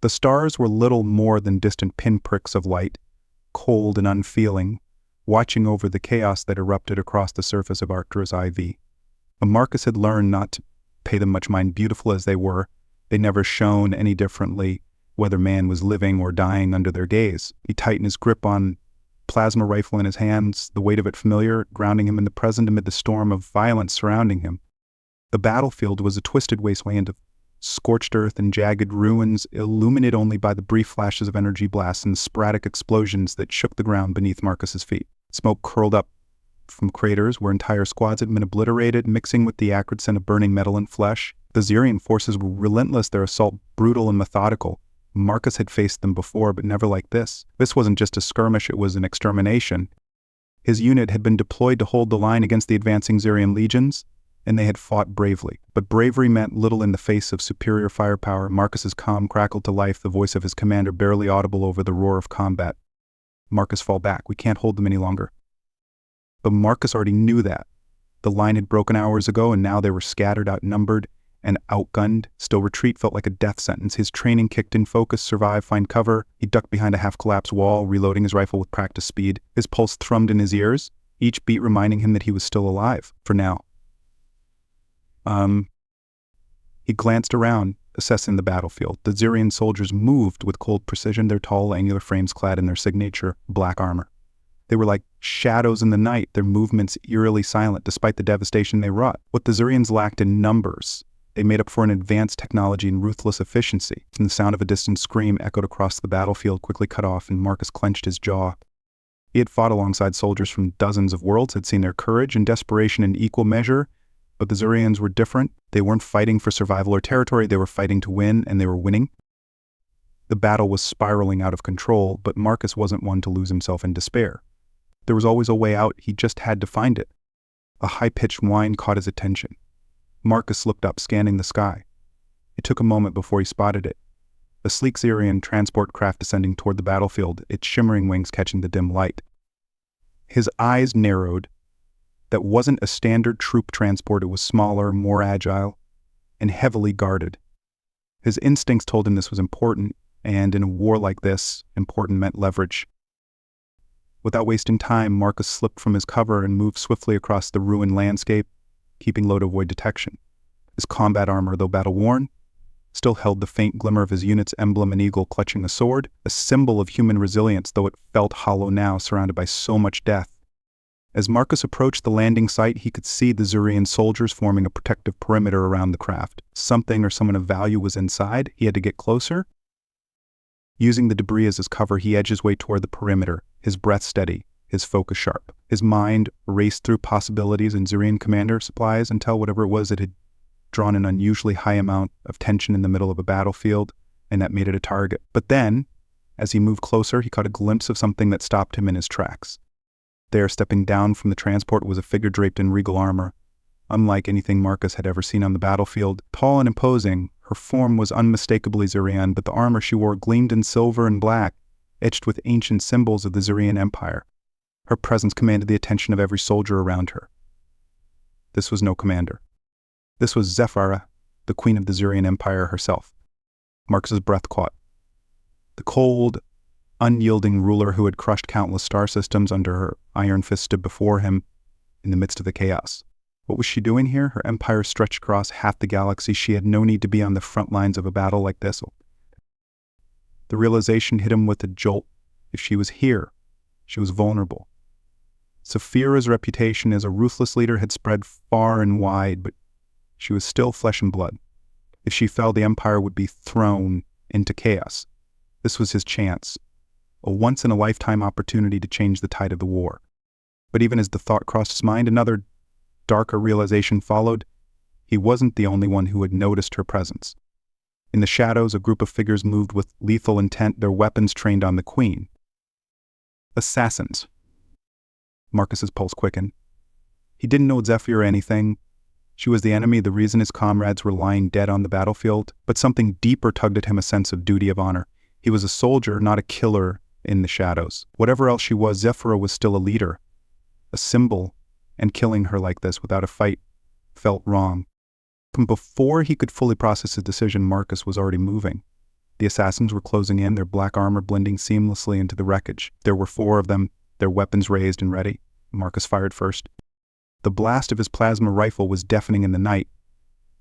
The stars were little more than distant pinpricks of light, cold and unfeeling, watching over the chaos that erupted across the surface of Arcturus IV. But Marcus had learned not to pay them much mind. Beautiful as they were, they never shone any differently whether man was living or dying under their gaze. He tightened his grip on plasma rifle in his hands, the weight of it familiar, grounding him in the present amid the storm of violence surrounding him. The battlefield was a twisted wasteland of scorched earth and jagged ruins, illuminated only by the brief flashes of energy blasts and sporadic explosions that shook the ground beneath Marcus's feet. Smoke curled up from craters where entire squads had been obliterated, mixing with the acrid scent of burning metal and flesh. The Xerian forces were relentless, their assault brutal and methodical. Marcus had faced them before, but never like this. This wasn't just a skirmish, it was an extermination. His unit had been deployed to hold the line against the advancing Xerian legions, and they had fought bravely. But bravery meant little in the face of superior firepower. Marcus's calm crackled to life, the voice of his commander barely audible over the roar of combat. Marcus, fall back. We can't hold them any longer. But Marcus already knew that. The line had broken hours ago, and now they were scattered, outnumbered, and outgunned. Still, retreat felt like a death sentence. His training kicked in, focus, survive, find cover. He ducked behind a half-collapsed wall, reloading his rifle with practiced speed. His pulse thrummed in his ears, each beat reminding him that he was still alive, for now. He glanced around, assessing the battlefield. The Xerian soldiers moved with cold precision, their tall, angular frames clad in their signature black armor. They were like shadows in the night, their movements eerily silent despite the devastation they wrought. What the Xerians lacked in numbers, they made up for in advanced technology and ruthless efficiency. And the sound of a distant scream echoed across the battlefield, quickly cut off, and Marcus clenched his jaw. He had fought alongside soldiers from dozens of worlds, had seen their courage and desperation in equal measure, but the Xerians were different. They weren't fighting for survival or territory, they were fighting to win, and they were winning. The battle was spiraling out of control, but Marcus wasn't one to lose himself in despair. There was always a way out, he just had to find it. A high-pitched whine caught his attention. Marcus looked up, scanning the sky. It took a moment before he spotted it. A sleek Xerian transport craft descending toward the battlefield, its shimmering wings catching the dim light. His eyes narrowed. That wasn't a standard troop transport, it was smaller, more agile, and heavily guarded. His instincts told him this was important, and in a war like this, important meant leverage. Without wasting time, Marcus slipped from his cover and moved swiftly across the ruined landscape, keeping low to avoid detection. His combat armor, though battle-worn, still held the faint glimmer of his unit's emblem, an eagle clutching a sword, a symbol of human resilience, though it felt hollow now, surrounded by so much death. As Marcus approached the landing site, he could see the Xerian soldiers forming a protective perimeter around the craft. Something or someone of value was inside. He had to get closer. Using the debris as his cover, he edged his way toward the perimeter, his breath steady, his focus sharp. His mind raced through possibilities and Xerian commander supplies until whatever it was, it had drawn an unusually high amount of tension in the middle of a battlefield, and that made it a target. But then, as he moved closer, he caught a glimpse of something that stopped him in his tracks. There, stepping down from the transport, was a figure draped in regal armor. Unlike anything Marcus had ever seen on the battlefield, tall and imposing, her form was unmistakably Xerian, but the armor she wore gleamed in silver and black, etched with ancient symbols of the Xerian Empire. Her presence commanded the attention of every soldier around her. This was no commander. This was Zephyra, the queen of the Xerian Empire herself. Marcus's breath caught. The cold, unyielding ruler who had crushed countless star systems under her iron fist stood before him in the midst of the chaos. What was she doing here? Her empire stretched across half the galaxy. She had no need to be on the front lines of a battle like this. The realization hit him with a jolt. If she was here, she was vulnerable. Saphira's reputation as a ruthless leader had spread far and wide, but she was still flesh and blood. If she fell, the empire would be thrown into chaos. This was his chance. A once-in-a-lifetime opportunity to change the tide of the war. But even as the thought crossed his mind, another darker realization followed. He wasn't the only one who had noticed her presence. In the shadows, a group of figures moved with lethal intent, their weapons trained on the queen. Assassins. Marcus's pulse quickened. He didn't know Zephyr or anything. She was the enemy, the reason his comrades were lying dead on the battlefield, but something deeper tugged at him, a sense of duty, of honor. He was a soldier, not a killer in the shadows. Whatever else she was, Zephyr was still a leader, a symbol, and killing her like this without a fight felt wrong. From before he could fully process his decision, Marcus was already moving. The assassins were closing in, their black armor blending seamlessly into the wreckage. There were 4 of them, their weapons raised and ready. Marcus fired first. The blast of his plasma rifle was deafening in the night,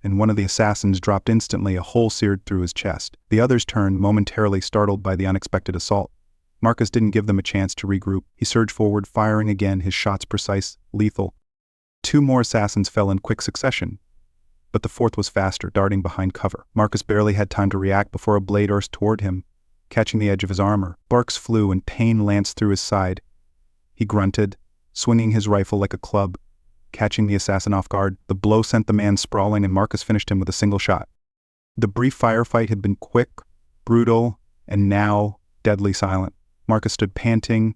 and one of the assassins dropped instantly, a hole seared through his chest. The others turned, momentarily startled by the unexpected assault. Marcus didn't give them a chance to regroup. He surged forward, firing again, his shots precise, lethal. 2 more assassins fell in quick succession, but the 4th was faster, darting behind cover. Marcus barely had time to react before a blade burst toward him, catching the edge of his armor. Sparks flew and pain lanced through his side. He grunted, swinging his rifle like a club, catching the assassin off guard. The blow sent the man sprawling, and Marcus finished him with a single shot. The brief firefight had been quick, brutal, and now deadly silent. Marcus stood panting,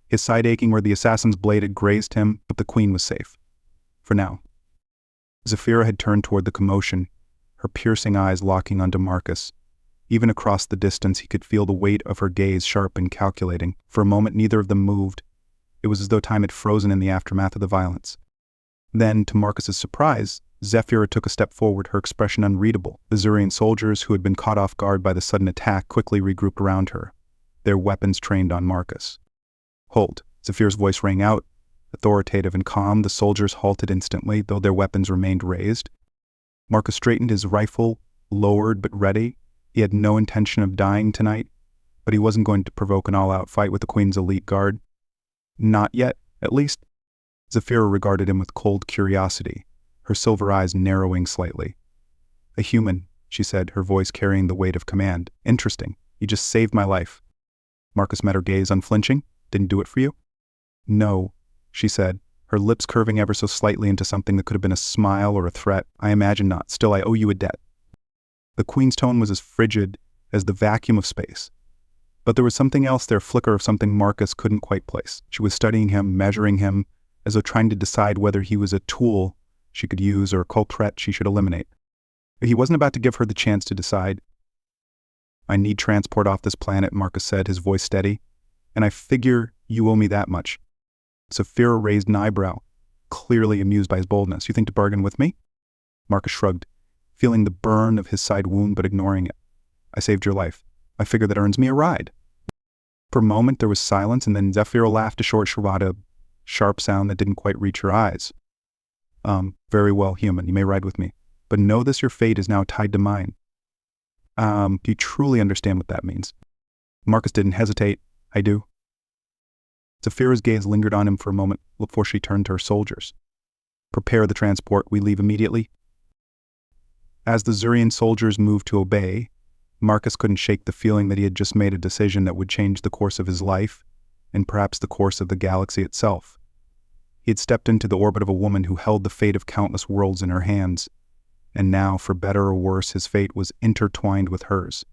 his side aching where the assassin's blade had grazed him, but the queen was safe. For now. Zafira had turned toward the commotion, her piercing eyes locking onto Marcus. Even across the distance, he could feel the weight of her gaze, sharp and calculating. For a moment, neither of them moved. It was as though time had frozen in the aftermath of the violence. Then, to Marcus's surprise, Zafira took a step forward, her expression unreadable. The Zurian soldiers, who had been caught off guard by the sudden attack, quickly regrouped around her, their weapons trained on Marcus. "Hold," Zafira's voice rang out, authoritative and calm. The soldiers halted instantly, though their weapons remained raised. Marcus straightened his rifle, lowered but ready. He had no intention of dying tonight, but he wasn't going to provoke an all-out fight with the Queen's elite guard. Not yet, at least. Zafira regarded him with cold curiosity, her silver eyes narrowing slightly. "A human," she said, her voice carrying the weight of command. "Interesting. You just saved my life." Marcus met her gaze, unflinching. "Didn't do it for you?" "No," she said, her lips curving ever so slightly into something that could have been a smile or a threat. "I imagine not. Still, I owe you a debt." The Queen's tone was as frigid as the vacuum of space. But there was something else there, a flicker of something Marcus couldn't quite place. She was studying him, measuring him, as though trying to decide whether he was a tool she could use or a culprit she should eliminate. He wasn't about to give her the chance to decide. "I need transport off this planet," Marcus said, his voice steady. "And I figure you owe me that much." Zafira raised an eyebrow, clearly amused by his boldness. "You think to bargain with me?" Marcus shrugged, feeling the burn of his side wound but ignoring it. "I saved your life. I figure that earns me a ride." For a moment there was silence, and then Zafira laughed, a short sharada, sharp sound that didn't quite reach her eyes. Very well, human, you may ride with me. But know this, your fate is now tied to mine." Do you truly understand what that means?" Marcus didn't hesitate. "I do." Zafira's gaze lingered on him for a moment before she turned to her soldiers. "Prepare the transport. We leave immediately." As the Zurian soldiers moved to obey, Marcus couldn't shake the feeling that he had just made a decision that would change the course of his life, and perhaps the course of the galaxy itself. He had stepped into the orbit of a woman who held the fate of countless worlds in her hands, and now, for better or worse, his fate was intertwined with hers.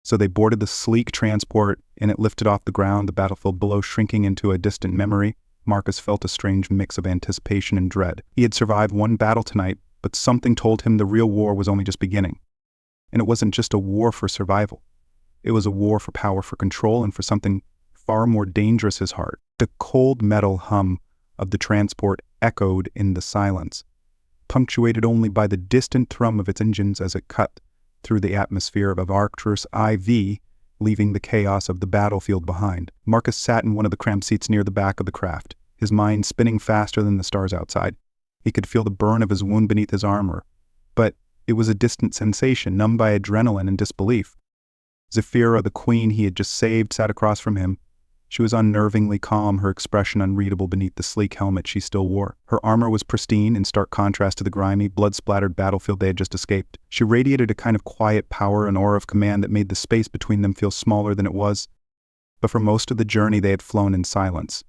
So they boarded the sleek transport, and it lifted off the ground, the battlefield below shrinking into a distant memory. Marcus felt a strange mix of anticipation and dread. He had survived one battle tonight, but something told him the real war was only just beginning. And it wasn't just a war for survival. It was a war for power, for control, and for something far more dangerous, his heart. The cold metal hum of the transport echoed in the silence, punctuated only by the distant thrum of its engines as it cut through the atmosphere of Arcturus IV, leaving the chaos of the battlefield behind. Marcus sat in one of the cramped seats near the back of the craft, his mind spinning faster than the stars outside. He could feel the burn of his wound beneath his armor, but it was a distant sensation, numbed by adrenaline and disbelief. Zafira, the queen he had just saved, sat across from him. She was unnervingly calm, her expression unreadable beneath the sleek helmet she still wore. Her armor was pristine, in stark contrast to the grimy, blood-splattered battlefield they had just escaped. She radiated a kind of quiet power, an aura of command that made the space between them feel smaller than it was. But for most of the journey they had flown in silence.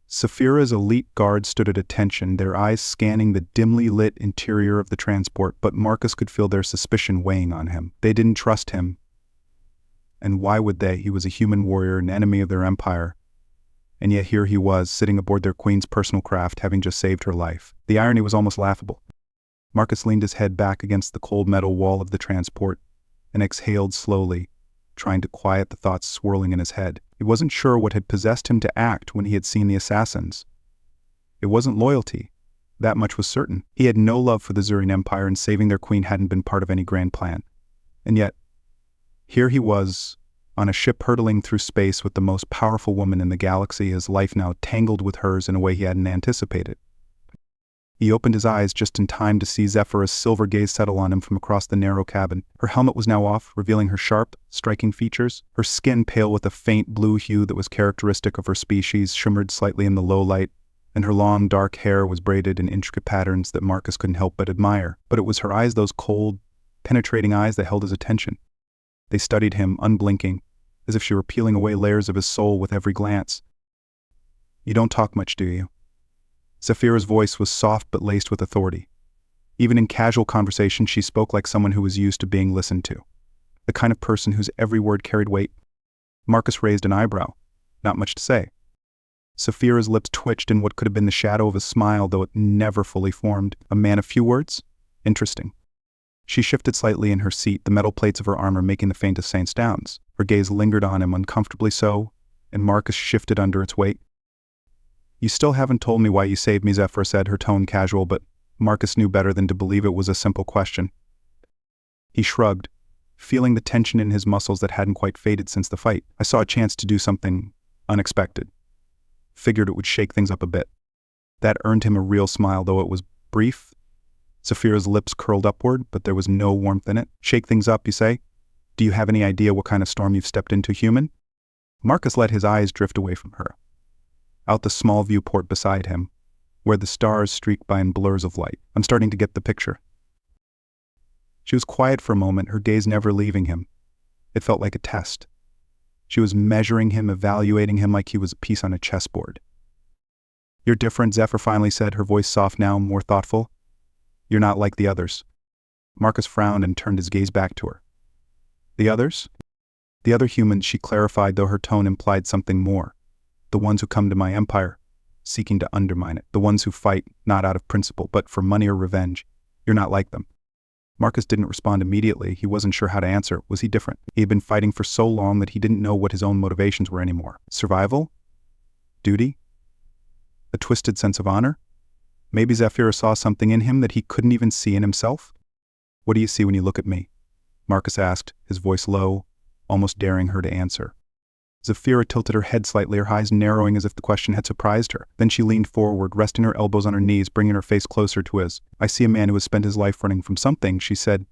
Zafira's elite guards stood at attention, their eyes scanning the dimly lit interior of the transport, but Marcus could feel their suspicion weighing on him. They didn't trust him. And why would they? He was a human warrior, an enemy of their empire. And yet here he was, sitting aboard their queen's personal craft, having just saved her life. The irony was almost laughable. Marcus leaned his head back against the cold metal wall of the transport and exhaled slowly, trying to quiet the thoughts swirling in his head. He wasn't sure what had possessed him to act when he had seen the assassins. It wasn't loyalty. That much was certain. He had no love for the Zurian Empire, and saving their queen hadn't been part of any grand plan. And yet, Here he was, on a ship hurtling through space with the most powerful woman in the galaxy, his life now tangled with hers in a way he hadn't anticipated. He opened his eyes just in time to see Zephyra's silver gaze settle on him from across the narrow cabin. Her helmet was now off, revealing her sharp, striking features. Her skin, pale with a faint blue hue that was characteristic of her species, shimmered slightly in the low light, and her long, dark hair was braided in intricate patterns that Marcus couldn't help but admire. But it was her eyes, those cold, penetrating eyes, that held his attention. They studied him, unblinking, as if she were peeling away layers of his soul with every glance. "You don't talk much, do you?" Zephyra's voice was soft but laced with authority. Even in casual conversation, she spoke like someone who was used to being listened to, the kind of person whose every word carried weight. Marcus raised an eyebrow. Not much to say. Zephyra's lips twitched in what could have been the shadow of a smile, though it never fully formed. A man of few words? Interesting. She shifted slightly in her seat, the metal plates of her armor making the faintest sounds. Her gaze lingered on him, uncomfortably so, and Marcus shifted under its weight. "You still haven't told me why you saved me," Zephyra said, her tone casual, but Marcus knew better than to believe it was a simple question. He shrugged, feeling the tension in his muscles that hadn't quite faded since the fight. "I saw a chance to do something unexpected. Figured it would shake things up a bit." That earned him a real smile, though it was brief. Zephyra's lips curled upward, but there was no warmth in it. "Shake things up, you say? Do you have any idea what kind of storm you've stepped into, human?" Marcus let his eyes drift away from her, out the small viewport beside him, where the stars streaked by in blurs of light. "I'm starting to get the picture." She was quiet for a moment, her gaze never leaving him. It felt like a test. She was measuring him, evaluating him like he was a piece on a chessboard. "You're different," Zephyr finally said, her voice soft now, more thoughtful. "You're not like the others." Marcus frowned and turned his gaze back to her. "The others?" "The other humans," she clarified, though her tone implied something more. "The ones who come to my empire, seeking to undermine it. The ones who fight, not out of principle, but for money or revenge. You're not like them." Marcus didn't respond immediately. He wasn't sure how to answer. Was he different? He had been fighting for so long that he didn't know what his own motivations were anymore. Survival? Duty? A twisted sense of honor? Maybe Zephyra saw something in him that he couldn't even see in himself? "What do you see when you look at me?" Marcus asked, his voice low, almost daring her to answer. Zephyra tilted her head slightly, her eyes narrowing as if the question had surprised her. Then she leaned forward, resting her elbows on her knees, bringing her face closer to his. "I see a man who has spent his life running from something," she said,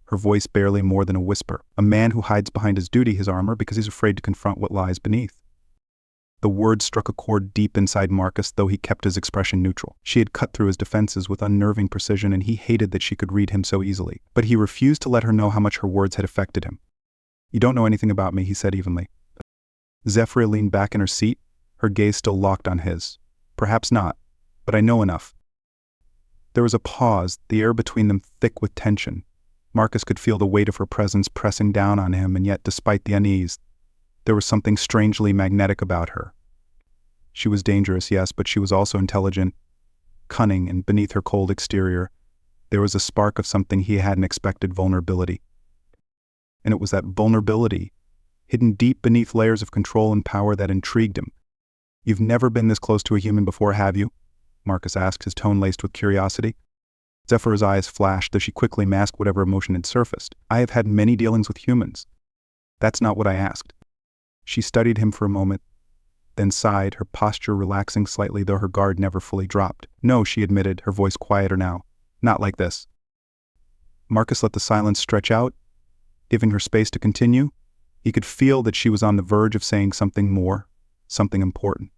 her voice barely more than a whisper. "A man who hides behind his duty, his armor, because he's afraid to confront what lies beneath." The word struck a chord deep inside Marcus, though he kept his expression neutral. She had cut through his defenses with unnerving precision, and he hated that she could read him so easily. But he refused to let her know how much her words had affected him. "You don't know anything about me," he said evenly. Zephyra leaned back in her seat, her gaze still locked on his. "Perhaps not, but I know enough." There was a pause, the air between them thick with tension. Marcus could feel the weight of her presence pressing down on him, and yet, despite the unease, there was something strangely magnetic about her. She was dangerous, yes, but she was also intelligent, cunning, and beneath her cold exterior, there was a spark of something he hadn't expected: vulnerability. And it was that vulnerability, hidden deep beneath layers of control and power, that intrigued him. "You've never been this close to a human before, have you?" Marcus asked, his tone laced with curiosity. Zephyra's eyes flashed, though she quickly masked whatever emotion had surfaced. "I have had many dealings with humans." "That's not what I asked." She studied him for a moment, then sighed, her posture relaxing slightly, though her guard never fully dropped. "No," she admitted, her voice quieter now. "Not like this." Marcus let the silence stretch out, giving her space to continue. He could feel that she was on the verge of saying something more, something important.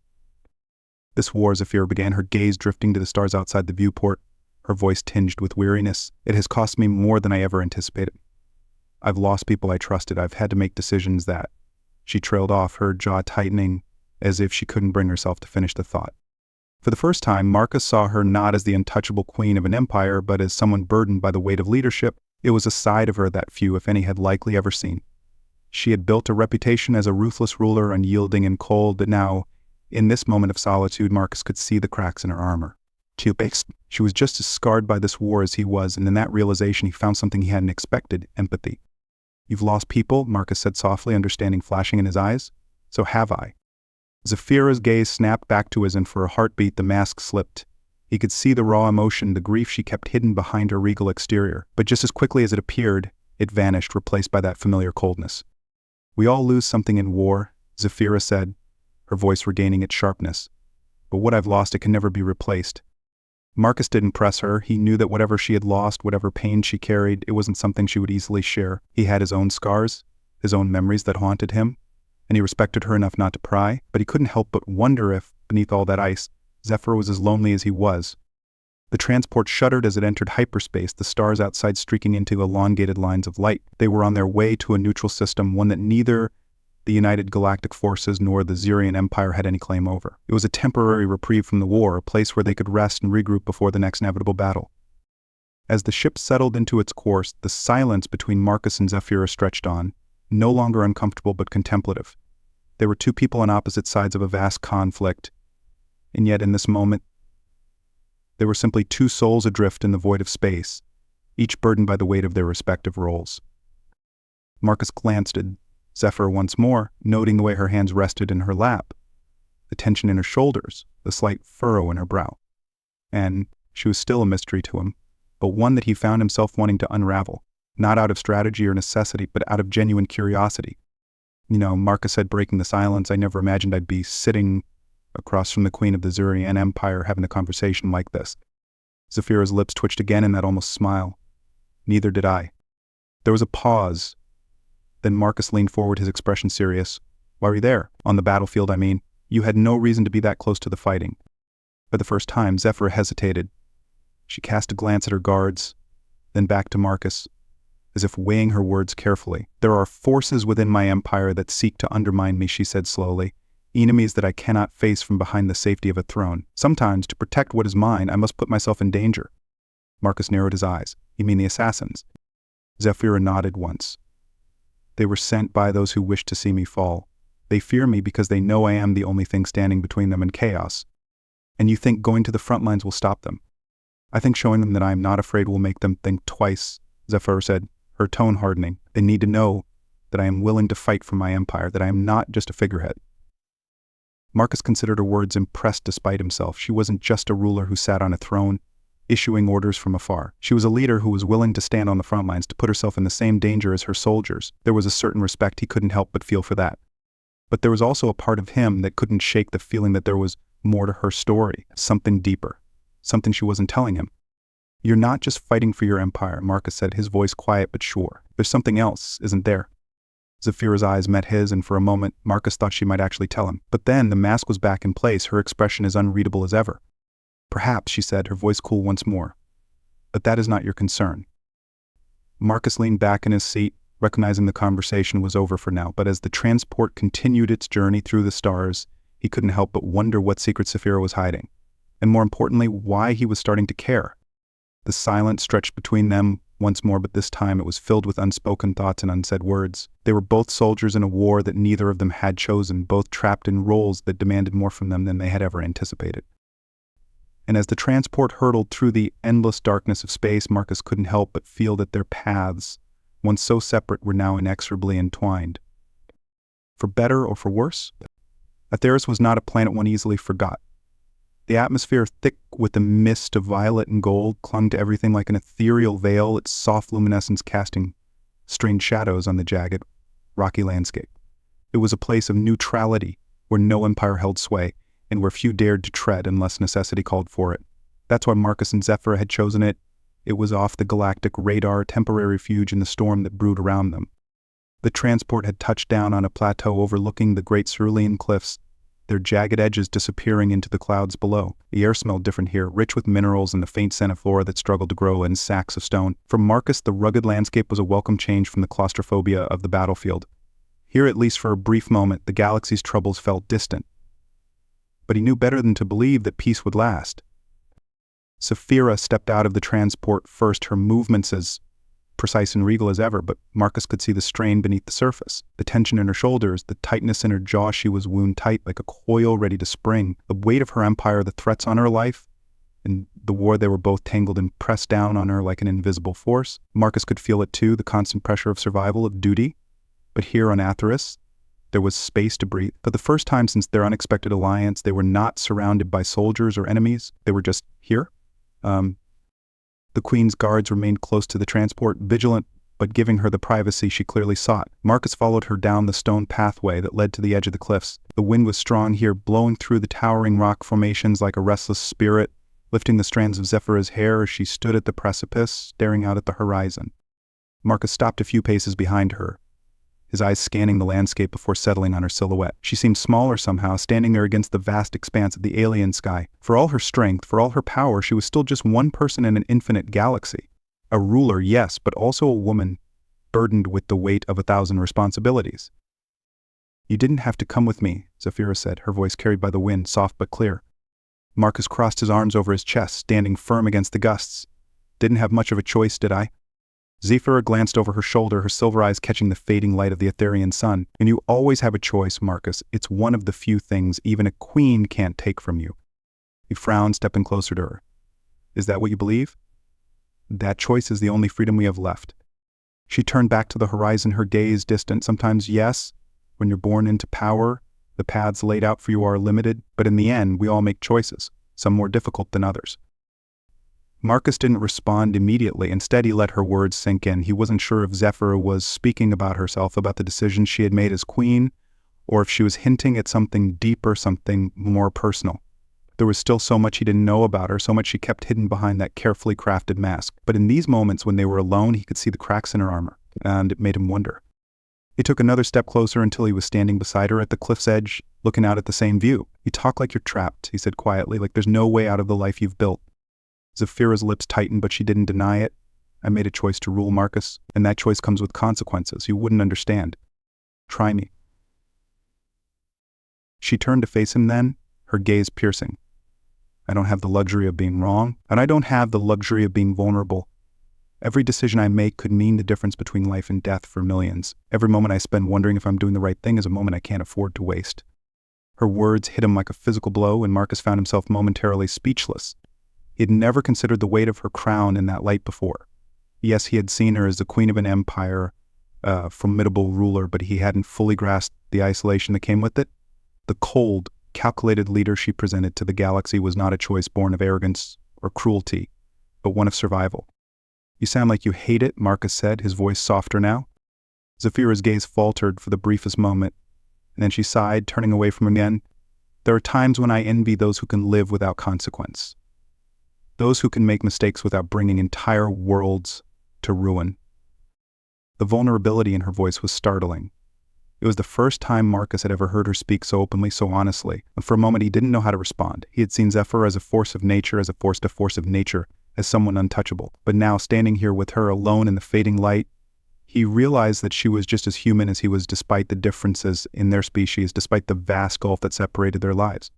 "This war," Zephyra began, her gaze drifting to the stars outside the viewport, her voice tinged with weariness. "It has cost me more than I ever anticipated. I've lost people I trusted. I've had to make decisions that—" She trailed off, her jaw tightening, as if she couldn't bring herself to finish the thought. For the first time, Marcus saw her not as the untouchable queen of an empire, but as someone burdened by the weight of leadership. It was a side of her that few, if any, had likely ever seen. She had built a reputation as a ruthless ruler, unyielding and cold, but now, in this moment of solitude, Marcus could see the cracks in her armor. She was just as scarred by this war as he was, and in that realization he found something he hadn't expected: empathy. "You've lost people," Marcus said softly, understanding flashing in his eyes. "So have I." Zephyra's gaze snapped back to his, and for a heartbeat the mask slipped. He could see the raw emotion, the grief she kept hidden behind her regal exterior. But just as quickly as it appeared, it vanished, replaced by that familiar coldness. We all lose something in war, Zephyra said, her voice regaining its sharpness. But what I've lost, it can never be replaced. Marcus didn't press her. He knew that whatever she had lost, whatever pain she carried, it wasn't something she would easily share. He had his own scars, his own memories that haunted him, and he respected her enough not to pry, but he couldn't help but wonder if, beneath all that ice, Zephyr was as lonely as he was. The transport shuddered as it entered hyperspace, the stars outside streaking into elongated lines of light. They were on their way to a neutral system, one that neither the United Galactic Forces nor the Xerian Empire had any claim over. It was a temporary reprieve from the war, a place where they could rest and regroup before the next inevitable battle. As the ship settled into its course, the silence between Marcus and Zephyra stretched on, no longer uncomfortable but contemplative. They were two people on opposite sides of a vast conflict, and yet in this moment, they were simply two souls adrift in the void of space, each burdened by the weight of their respective roles. Marcus glanced at Zephyr once more, noting the way her hands rested in her lap, the tension in her shoulders, the slight furrow in her brow. And she was still a mystery to him, but one that he found himself wanting to unravel, not out of strategy or necessity, but out of genuine curiosity. Marcus said, breaking the silence, I never imagined I'd be sitting across from the Queen of the Xerian Empire having a conversation like this. Zephyra's lips twitched again in that almost smile. Neither did I. There was a pause. Then Marcus leaned forward, his expression serious. Why were you there? On the battlefield, I mean. You had no reason to be that close to the fighting. For the first time, Zephyra hesitated. She cast a glance at her guards, then back to Marcus, as if weighing her words carefully. There are forces within my empire that seek to undermine me, she said slowly. Enemies that I cannot face from behind the safety of a throne. Sometimes, to protect what is mine, I must put myself in danger. Marcus narrowed his eyes. You mean the assassins? Zephyra nodded once. They were sent by those who wished to see me fall. They fear me because they know I am the only thing standing between them and chaos. And you think going to the front lines will stop them? I think showing them that I am not afraid will make them think twice, Zephyr said, her tone hardening. They need to know that I am willing to fight for my empire, that I am not just a figurehead. Marcus considered her words, impressed despite himself. She wasn't just a ruler who sat on a throne, issuing orders from afar. She was a leader who was willing to stand on the front lines, to put herself in the same danger as her soldiers. There was a certain respect he couldn't help but feel for that. But there was also a part of him that couldn't shake the feeling that there was more to her story, something deeper, something she wasn't telling him. You're not just fighting for your empire, Marcus said, his voice quiet but sure. There's something else, isn't there? Zephyra's eyes met his, and for a moment, Marcus thought she might actually tell him. But then the mask was back in place, her expression as unreadable as ever. Perhaps, she said, her voice cool once more. But that is not your concern. Marcus leaned back in his seat, recognizing the conversation was over for now, but as the transport continued its journey through the stars, he couldn't help but wonder what secret Zephyra was hiding, and more importantly, why he was starting to care. The silence stretched between them once more, but this time it was filled with unspoken thoughts and unsaid words. They were both soldiers in a war that neither of them had chosen, both trapped in roles that demanded more from them than they had ever anticipated. And as the transport hurtled through the endless darkness of space, Marcus couldn't help but feel that their paths, once so separate, were now inexorably entwined. For better or for worse, Atheris was not a planet one easily forgot. The atmosphere, thick with the mist of violet and gold, clung to everything like an ethereal veil, its soft luminescence casting strange shadows on the jagged, rocky landscape. It was a place of neutrality, where no empire held sway, and where few dared to tread unless necessity called for it. That's why Marcus and Zephyra had chosen it. It was off the galactic radar, temporary refuge in the storm that brewed around them. The transport had touched down on a plateau overlooking the great cerulean cliffs, their jagged edges disappearing into the clouds below. The air smelled different here, rich with minerals and the faint scent of flora that struggled to grow in sacks of stone. For Marcus, the rugged landscape was a welcome change from the claustrophobia of the battlefield. Here, at least for a brief moment, the galaxy's troubles felt distant. But he knew better than to believe that peace would last. Zephyra stepped out of the transport first, her movements as precise and regal as ever, but Marcus could see the strain beneath the surface, the tension in her shoulders, the tightness in her jaw. She was wound tight like a coil ready to spring. The weight of her empire, the threats on her life, and the war they were both tangled in pressed down on her like an invisible force. Marcus could feel it too, the constant pressure of survival, of duty. But here on Atheris, there was space to breathe. For the first time since their unexpected alliance, they were not surrounded by soldiers or enemies. They were just here. The Queen's guards remained close to the transport, vigilant but giving her the privacy she clearly sought. Marcus followed her down the stone pathway that led to the edge of the cliffs. The wind was strong here, blowing through the towering rock formations like a restless spirit, lifting the strands of Zephyra's hair as she stood at the precipice, staring out at the horizon. Marcus stopped a few paces behind her, his eyes scanning the landscape before settling on her silhouette. She seemed smaller somehow, standing there against the vast expanse of the alien sky. For all her strength, for all her power, she was still just one person in an infinite galaxy. A ruler, yes, but also a woman, burdened with the weight of 1,000 responsibilities. "You didn't have to come with me," Zephyra said, her voice carried by the wind, soft but clear. Marcus crossed his arms over his chest, standing firm against the gusts. "Didn't have much of a choice, did I?" Zephyra glanced over her shoulder, her silver eyes catching the fading light of the Etherian sun. "And you always have a choice, Marcus. It's one of the few things even a queen can't take from you." He frowned, stepping closer to her. "Is that what you believe?" "That choice is the only freedom we have left." She turned back to the horizon, her gaze distant. "Sometimes, yes, when you're born into power, the paths laid out for you are limited, but in the end, we all make choices, some more difficult than others." Marcus didn't respond immediately. Instead, he let her words sink in. He wasn't sure if Zephyra was speaking about herself, about the decisions she had made as queen, or if she was hinting at something deeper, something more personal. There was still so much he didn't know about her, so much she kept hidden behind that carefully crafted mask. But in these moments when they were alone, he could see the cracks in her armor, and it made him wonder. He took another step closer until he was standing beside her at the cliff's edge, looking out at the same view. "You talk like you're trapped," he said quietly, "like there's no way out of the life you've built." Zephyra's lips tightened, but she didn't deny it. "I made a choice to rule, Marcus, and that choice comes with consequences. You wouldn't understand. Try me." She turned to face him then, her gaze piercing. "I don't have the luxury of being wrong, and I don't have the luxury of being vulnerable. Every decision I make could mean the difference between life and death for millions. Every moment I spend wondering if I'm doing the right thing is a moment I can't afford to waste." Her words hit him like a physical blow, and Marcus found himself momentarily speechless. He had never considered the weight of her crown in that light before. Yes, he had seen her as the queen of an empire, a formidable ruler, but he hadn't fully grasped the isolation that came with it. The cold, calculated leader she presented to the galaxy was not a choice born of arrogance or cruelty, but one of survival. "You sound like you hate it," Marcus said, his voice softer now. Zephyra's gaze faltered for the briefest moment, and then she sighed, turning away from him again. "There are times when I envy those who can live without consequence. Those who can make mistakes without bringing entire worlds to ruin." The vulnerability in her voice was startling. It was the first time Marcus had ever heard her speak so openly, so honestly, and for a moment he didn't know how to respond. He had seen Zephyra as a force of nature, as someone untouchable. But now, standing here with her alone in the fading light, he realized that she was just as human as he was, despite the differences in their species, despite the vast gulf that separated their lives.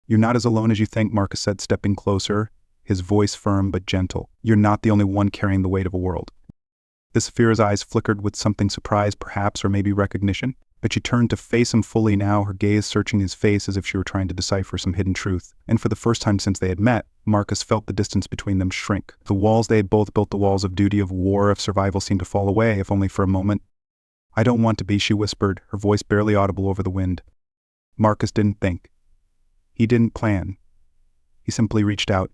"You're not as alone as you think," Marcus said, stepping closer, his voice firm but gentle. "You're not the only one carrying the weight of a world." Zephyra's eyes flickered with something surprise, perhaps, or maybe recognition. But she turned to face him fully now, her gaze searching his face as if she were trying to decipher some hidden truth. And for the first time since they had met, Marcus felt the distance between them shrink. The walls they had both built, the walls of duty, of war, of survival, seemed to fall away, if only for a moment. "I don't want to be," she whispered, her voice barely audible over the wind. Marcus didn't think. He didn't plan. He simply reached out,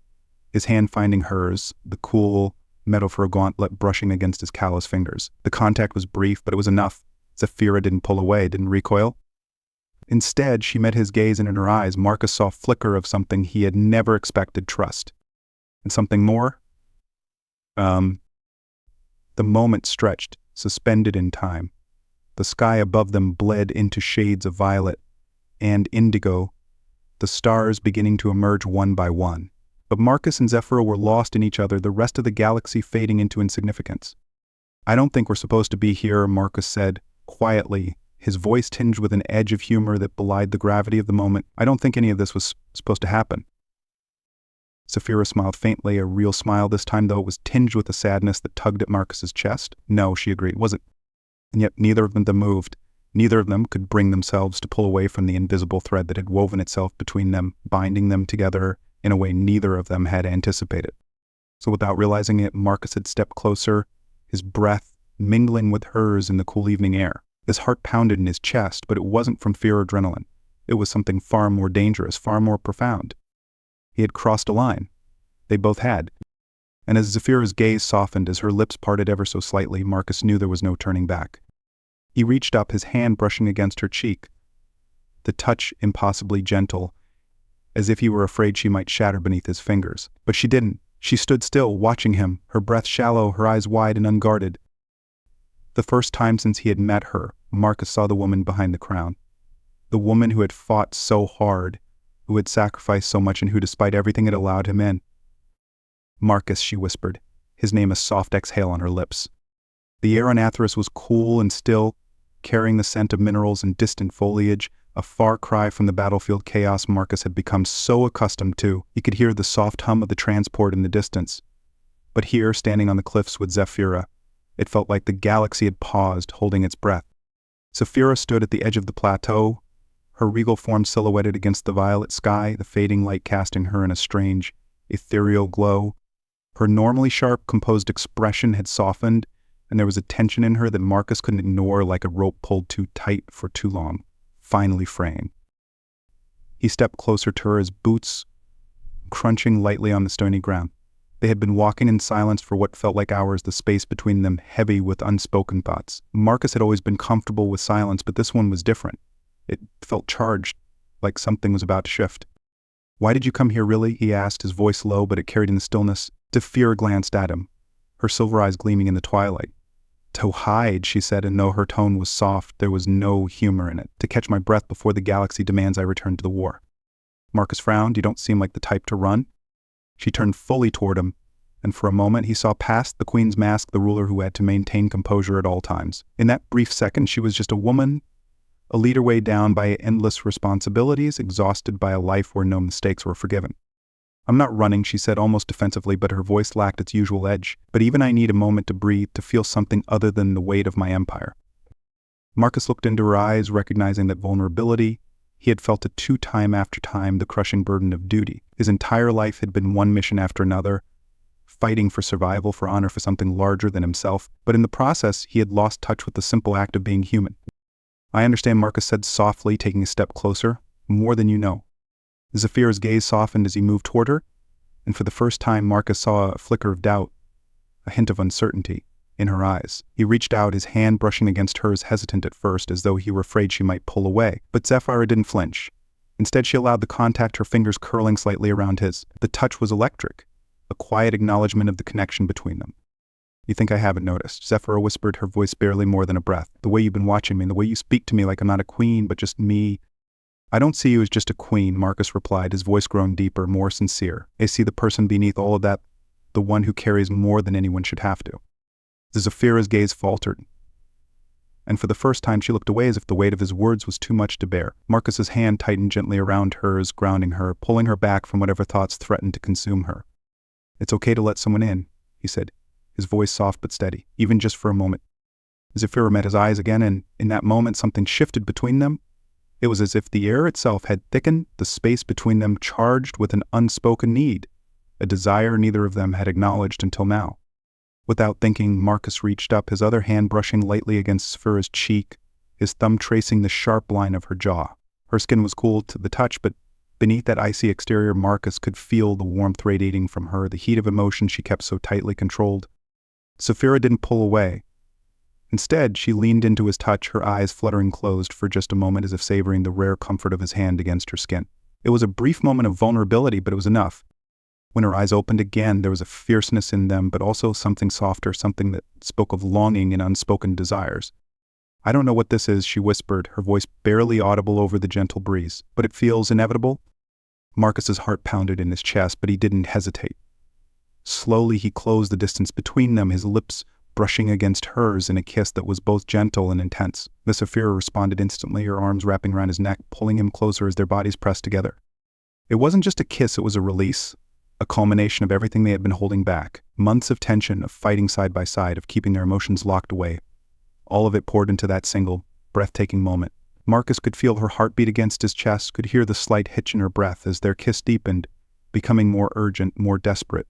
his hand finding hers, the cool metal for a gauntlet brushing against his callous fingers. The contact was brief, but it was enough. Zephyra didn't pull away, didn't recoil. Instead, she met his gaze, and in her eyes, Marcus saw a flicker of something he had never expected: trust. And something more? The moment stretched, suspended in time. The sky above them bled into shades of violet and indigo, the stars beginning to emerge one by one. But Marcus and Zephyra were lost in each other, the rest of the galaxy fading into insignificance. "I don't think we're supposed to be here," Marcus said, quietly, his voice tinged with an edge of humor that belied the gravity of the moment. "I don't think any of this was supposed to happen." Zephyra smiled faintly, a real smile this time, though it was tinged with a sadness that tugged at Marcus's chest. "No," she agreed, "it wasn't." And yet neither of them moved. Neither of them could bring themselves to pull away from the invisible thread that had woven itself between them, binding them together in a way neither of them had anticipated. So without realizing it, Marcus had stepped closer, his breath mingling with hers in the cool evening air. His heart pounded in his chest, but it wasn't from fear or adrenaline. It was something far more dangerous, far more profound. He had crossed a line. They both had. And as Zephyra's gaze softened, as her lips parted ever so slightly, Marcus knew there was no turning back. He reached up, his hand brushing against her cheek, the touch impossibly gentle, as if he were afraid she might shatter beneath his fingers. But she didn't. She stood still, watching him, her breath shallow, her eyes wide and unguarded. The first time since he had met her, Marcus saw the woman behind the crown. The woman who had fought so hard, who had sacrificed so much, and who, despite everything, had allowed him in. "Marcus," she whispered, his name a soft exhale on her lips. The air on Atheros was cool and still, carrying the scent of minerals and distant foliage, a far cry from the battlefield chaos Marcus had become so accustomed to. He could hear the soft hum of the transport in the distance. But here, standing on the cliffs with Zephyra, it felt like the galaxy had paused, holding its breath. Zephyra stood at the edge of the plateau, her regal form silhouetted against the violet sky, the fading light casting her in a strange, ethereal glow. Her normally sharp, composed expression had softened, and there was a tension in her that Marcus couldn't ignore, like a rope pulled too tight for too long, finally fraying. He stepped closer to her, his boots crunching lightly on the stony ground. They had been walking in silence for what felt like hours, the space between them heavy with unspoken thoughts. Marcus had always been comfortable with silence, but this one was different. It felt charged, like something was about to shift. "Why did you come here, really?" he asked, his voice low, but it carried in the stillness. Zephyra glanced at him, her silver eyes gleaming in the twilight. "To hide," she said, and though her tone was soft, there was no humor in it. "To catch my breath before the galaxy demands I return to the war." Marcus frowned. "You don't seem like the type to run." She turned fully toward him, and for a moment he saw past the queen's mask the ruler who had to maintain composure at all times. In that brief second, she was just a woman, a leader weighed down by endless responsibilities, exhausted by a life where no mistakes were forgiven. "I'm not running," she said almost defensively, but her voice lacked its usual edge. "But even I need a moment to breathe, to feel something other than the weight of my empire." Marcus looked into her eyes, recognizing that vulnerability. He had felt it time after time, the crushing burden of duty. His entire life had been one mission after another, fighting for survival, for honor, for something larger than himself. But in the process, he had lost touch with the simple act of being human. "I understand," Marcus said softly, taking a step closer. "More than you know." Zephyra's gaze softened as he moved toward her, and for the first time Marcus saw a flicker of doubt, a hint of uncertainty, in her eyes. He reached out, his hand brushing against hers, hesitant at first, as though he were afraid she might pull away. But Zephyra didn't flinch. Instead, she allowed the contact, her fingers curling slightly around his. The touch was electric, a quiet acknowledgement of the connection between them. "You think I haven't noticed?" Zephyra whispered, her voice barely more than a breath. "The way you've been watching me, and the way you speak to me like I'm not a queen, but just me." "I don't see you as just a queen," Marcus replied, his voice growing deeper, more sincere. "I see the person beneath all of that, the one who carries more than anyone should have to." Zephyra's gaze faltered, and for the first time she looked away as if the weight of his words was too much to bear. Marcus's hand tightened gently around hers, grounding her, pulling her back from whatever thoughts threatened to consume her. "It's okay to let someone in," he said, his voice soft but steady, "even just for a moment." Zephyra met his eyes again, and in that moment something shifted between them. It was as if the air itself had thickened, the space between them charged with an unspoken need, a desire neither of them had acknowledged until now. Without thinking, Marcus reached up, his other hand brushing lightly against Zephyra's cheek, his thumb tracing the sharp line of her jaw. Her skin was cool to the touch, but beneath that icy exterior, Marcus could feel the warmth radiating from her, the heat of emotion she kept so tightly controlled. Zephyra didn't pull away. Instead, she leaned into his touch, her eyes fluttering closed for just a moment, as if savoring the rare comfort of his hand against her skin. It was a brief moment of vulnerability, but it was enough. When her eyes opened again, there was a fierceness in them, but also something softer, something that spoke of longing and unspoken desires. "I don't know what this is," she whispered, her voice barely audible over the gentle breeze. "But it feels inevitable." Marcus's heart pounded in his chest, but he didn't hesitate. Slowly he closed the distance between them, his lips brushing against hers in a kiss that was both gentle and intense. Zephyra responded instantly, her arms wrapping around his neck, pulling him closer as their bodies pressed together. It wasn't just a kiss, it was a release, a culmination of everything they had been holding back. Months of tension, of fighting side by side, of keeping their emotions locked away. All of it poured into that single, breathtaking moment. Marcus could feel her heartbeat against his chest, could hear the slight hitch in her breath as their kiss deepened, becoming more urgent, more desperate.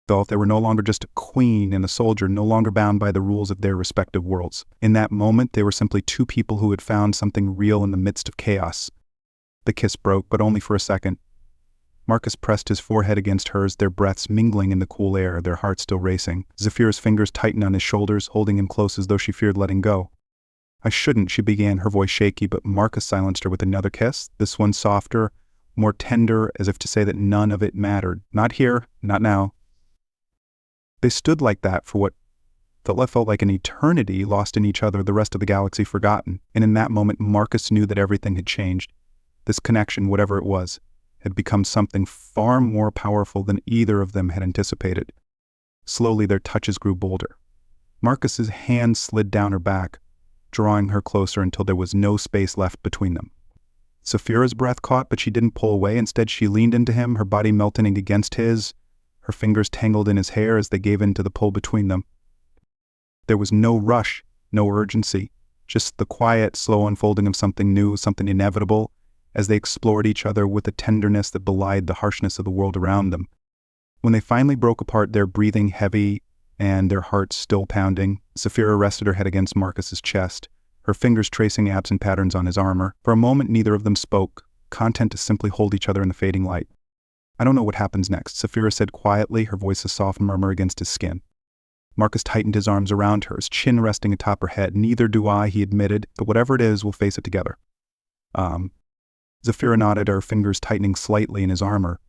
Felt they were no longer just a queen and a soldier, no longer bound by the rules of their respective worlds. In that moment, they were simply two people who had found something real in the midst of chaos. The kiss broke, but only for a second. Marcus pressed his forehead against hers, their breaths mingling in the cool air, their hearts still racing. Zephyra's fingers tightened on his shoulders, holding him close as though she feared letting go. "I shouldn't," she began, her voice shaky, but Marcus silenced her with another kiss, this one softer, more tender, as if to say that none of it mattered. "Not here, not now." They stood like that for what felt like an eternity, lost in each other, the rest of the galaxy forgotten. And in that moment, Marcus knew that everything had changed. This connection, whatever it was, had become something far more powerful than either of them had anticipated. Slowly, their touches grew bolder. Marcus's hand slid down her back, drawing her closer until there was no space left between them. Zephyra's breath caught, but she didn't pull away. Instead, she leaned into him, her body melting against his, her fingers tangled in his hair as they gave in to the pull between them. There was no rush, no urgency, just the quiet, slow unfolding of something new, something inevitable, as they explored each other with a tenderness that belied the harshness of the world around them. When they finally broke apart, their breathing heavy and their hearts still pounding, Zephyra rested her head against Marcus's chest, her fingers tracing absent patterns on his armor. For a moment, neither of them spoke, content to simply hold each other in the fading light. "I don't know what happens next," Zephyra said quietly, her voice a soft murmur against his skin. Marcus tightened his arms around her, his chin resting atop her head. "Neither do I," he admitted, "but whatever it is, we'll face it together." Zephyra nodded, her fingers tightening slightly in his armor.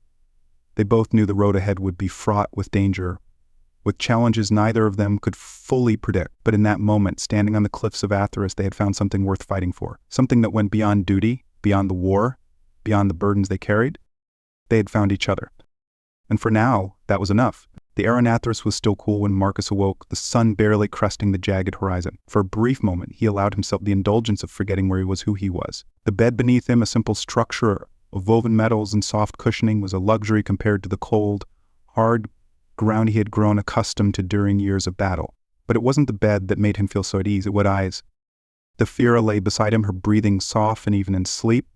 They both knew the road ahead would be fraught with danger, with challenges neither of them could fully predict. But in that moment, standing on the cliffs of Atheris, they had found something worth fighting for, something that went beyond duty, beyond the war, beyond the burdens they carried. They had found each other. And for now, that was enough. The air on Atheris was still cool when Marcus awoke, the sun barely cresting the jagged horizon. For a brief moment, he allowed himself the indulgence of forgetting where he was, who he was. The bed beneath him, a simple structure of woven metals and soft cushioning, was a luxury compared to the cold, hard ground he had grown accustomed to during years of battle. But it wasn't the bed that made him feel so at ease, it was eyes. Zephyra lay beside him, her breathing soft and even in sleep,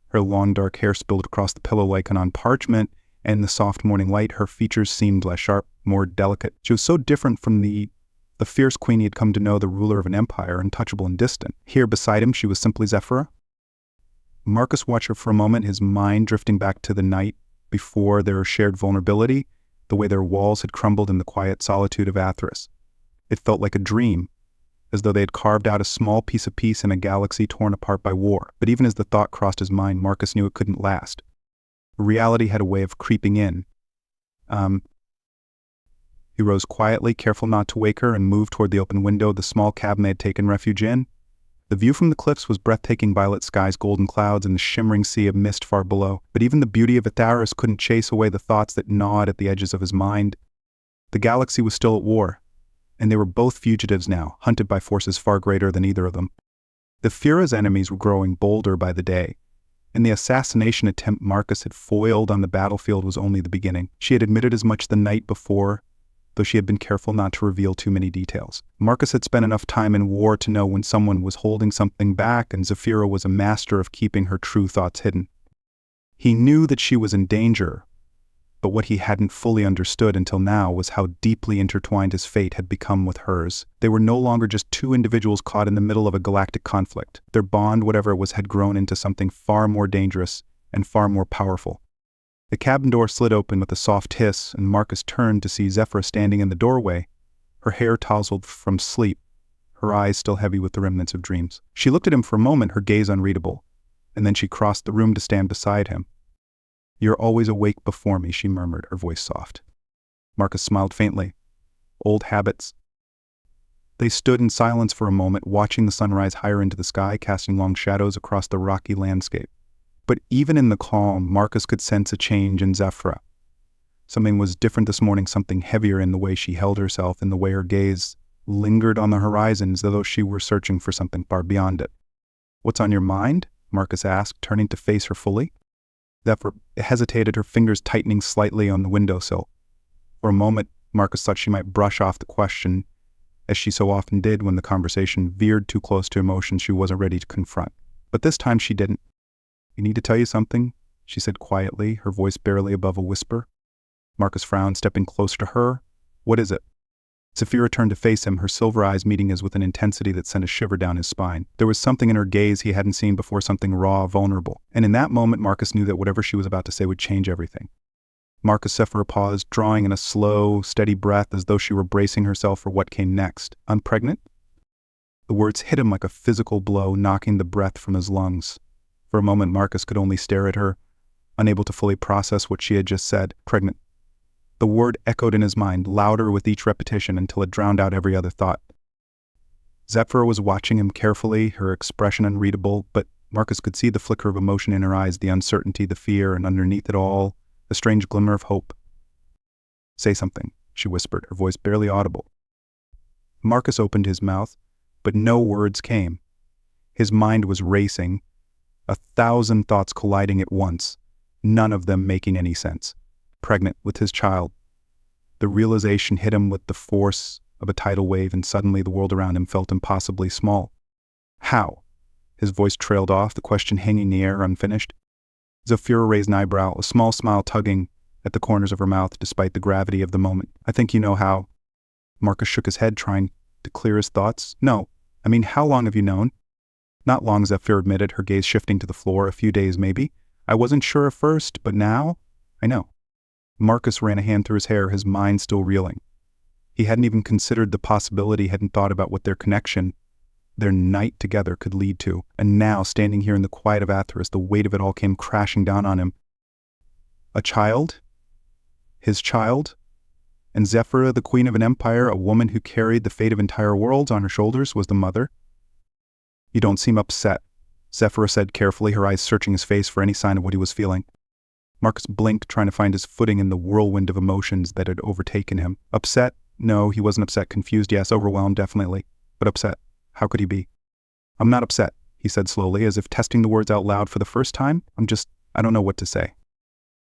her long dark hair spilled across the pillow like on parchment, and in the soft morning light, her features seemed less sharp, more delicate. She was so different from the fierce queen he had come to know, the ruler of an empire, untouchable and distant. Here beside him, she was simply Zephyra. Marcus watched her for a moment, his mind drifting back to the night before their shared vulnerability, the way their walls had crumbled in the quiet solitude of Atheris. It felt like a dream, as though they had carved out a small piece of peace in a galaxy torn apart by war. But even as the thought crossed his mind, Marcus knew it couldn't last. Reality had a way of creeping in. He rose quietly, careful not to wake her, and moved toward the open window the small cabin they had taken refuge in. The view from the cliffs was breathtaking: violet skies, golden clouds, and the shimmering sea of mist far below. But even the beauty of Atheris couldn't chase away the thoughts that gnawed at the edges of his mind. The galaxy was still at war, and they were both fugitives now, hunted by forces far greater than either of them. Zephyra's enemies were growing bolder by the day, and the assassination attempt Marcus had foiled on the battlefield was only the beginning. She had admitted as much the night before, though she had been careful not to reveal too many details. Marcus had spent enough time in war to know when someone was holding something back, and Zephyra was a master of keeping her true thoughts hidden. He knew that she was in danger, but what he hadn't fully understood until now was how deeply intertwined his fate had become with hers. They were no longer just two individuals caught in the middle of a galactic conflict. Their bond, whatever it was, had grown into something far more dangerous and far more powerful. The cabin door slid open with a soft hiss, and Marcus turned to see Zephyra standing in the doorway, her hair tousled from sleep, her eyes still heavy with the remnants of dreams. She looked at him for a moment, her gaze unreadable, and then she crossed the room to stand beside him. "You're always awake before me," she murmured, her voice soft. Marcus smiled faintly. Old habits. They stood in silence for a moment, watching the sun rise higher into the sky, casting long shadows across the rocky landscape. But even in the calm, Marcus could sense a change in Zephyra. Something was different this morning, something heavier in the way she held herself, in the way her gaze lingered on the horizon as though she were searching for something far beyond it. "What's on your mind?" Marcus asked, turning to face her fully. Zephyra hesitated, her fingers tightening slightly on the windowsill. For a moment, Marcus thought she might brush off the question, as she so often did when the conversation veered too close to emotions she wasn't ready to confront. But this time she didn't. "I need to tell you something," she said quietly, her voice barely above a whisper. Marcus frowned, stepping closer to her. "What is it?" Zephyra turned to face him, her silver eyes meeting his with an intensity that sent a shiver down his spine. There was something in her gaze he hadn't seen before, something raw, vulnerable. And in that moment, Marcus knew that whatever she was about to say would change everything. Marcus Zephyra paused, drawing in a slow, steady breath as though she were bracing herself for what came next. "I'm pregnant?" The words hit him like a physical blow, knocking the breath from his lungs. For a moment, Marcus could only stare at her, unable to fully process what she had just said. Pregnant. The word echoed in his mind, louder with each repetition until it drowned out every other thought. Zephyra was watching him carefully, her expression unreadable, but Marcus could see the flicker of emotion in her eyes, the uncertainty, the fear, and underneath it all, a strange glimmer of hope. "Say something," she whispered, her voice barely audible. Marcus opened his mouth, but no words came. His mind was racing, 1,000 thoughts colliding at once, none of them making any sense. Pregnant with his child. The realization hit him with the force of a tidal wave, and suddenly the world around him felt impossibly small. How? His voice trailed off, the question hanging in the air unfinished. Zephyra raised an eyebrow, a small smile tugging at the corners of her mouth despite the gravity of the moment. "I think you know how." Marcus shook his head, trying to clear his thoughts. "No. I mean, how long have you known?" "Not long," Zephyra admitted, her gaze shifting to the floor. "A few days, maybe. I wasn't sure at first, but now, I know." Marcus ran a hand through his hair, his mind still reeling. He hadn't even considered the possibility, hadn't thought about what their connection, their night together could lead to. And now, standing here in the quiet of Atheris, the weight of it all came crashing down on him. A child? His child? And Zephyra, the queen of an empire, a woman who carried the fate of entire worlds on her shoulders, was the mother? "You don't seem upset," Zephyra said carefully, her eyes searching his face for any sign of what he was feeling. Marcus blinked, trying to find his footing in the whirlwind of emotions that had overtaken him. Upset? No, he wasn't upset. Confused, yes. Overwhelmed, definitely. But upset? How could he be? "I'm not upset," he said slowly, as if testing the words out loud for the first time. I don't know what to say."